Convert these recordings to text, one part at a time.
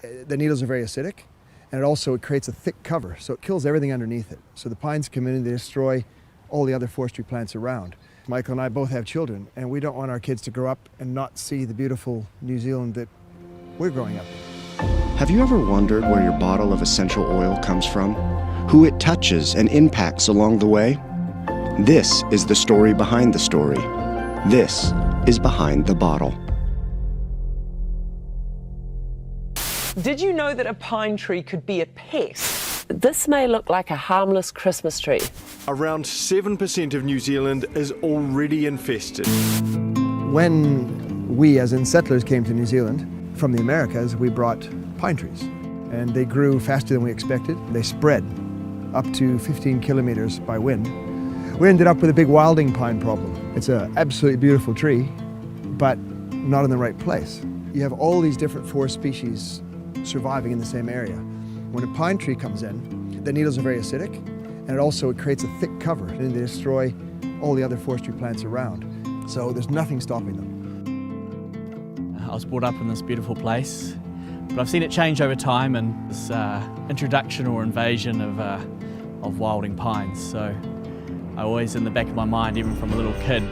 The needles are very acidic, and it creates a thick cover, so it kills everything underneath it. So the pines come in and they destroy all the other forestry plants around. Michael and I both have children, and we don't want our kids to grow up and not see the beautiful New Zealand that we're growing up in. Have you ever wondered where your bottle of essential oil comes from? Who it touches and impacts along the way? This is the story behind the story. This is Behind the Bottle. Did you know that a pine tree could be a pest? This may look like a harmless Christmas tree. Around 7% of New Zealand is already infested. When we, as in settlers, came to New Zealand from the Americas, we brought pine trees. And they grew faster than we expected. They spread up to 15 kilometers by wind. We ended up with a big wilding pine problem. It's an absolutely beautiful tree, but not in the right place. You have all these different forest species surviving in the same area. When a pine tree comes in, the needles are very acidic, and it creates a thick cover, and they destroy all the other forestry plants around. So there's nothing stopping them. I was brought up in this beautiful place, but I've seen it change over time, and this introduction or invasion of wilding pines. So I always, in the back of my mind, even from a little kid,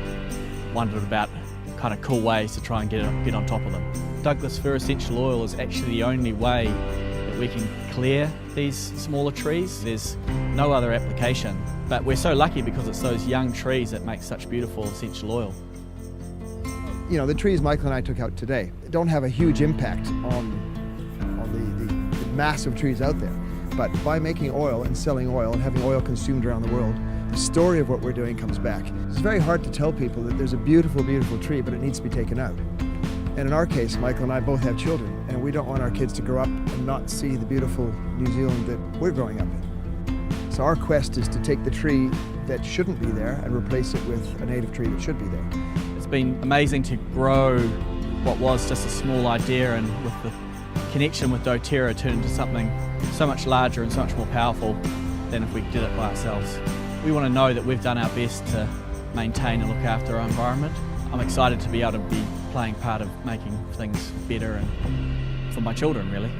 wondered about kind of cool ways to try and get on top of them. Douglas fir essential oil is actually the only way that we can clear these smaller trees. There's no other application, but we're so lucky because it's those young trees that make such beautiful essential oil. You know, the trees Michael and I took out today don't have a huge impact on the massive trees out there, but by making oil and selling oil and having oil consumed around the world, the story of what we're doing comes back. It's very hard to tell people that there's a beautiful, beautiful tree, but it needs to be taken out. And in our case, Michael and I both have children, and we don't want our kids to grow up and not see the beautiful New Zealand that we're growing up in. So our quest is to take the tree that shouldn't be there and replace it with a native tree that should be there. It's been amazing to grow what was just a small idea, and with the connection with doTERRA turn into something so much larger and so much more powerful than if we did it by ourselves. We want to know that we've done our best to maintain and look after our environment. I'm excited to be able to be playing part of making things better and for my children, really.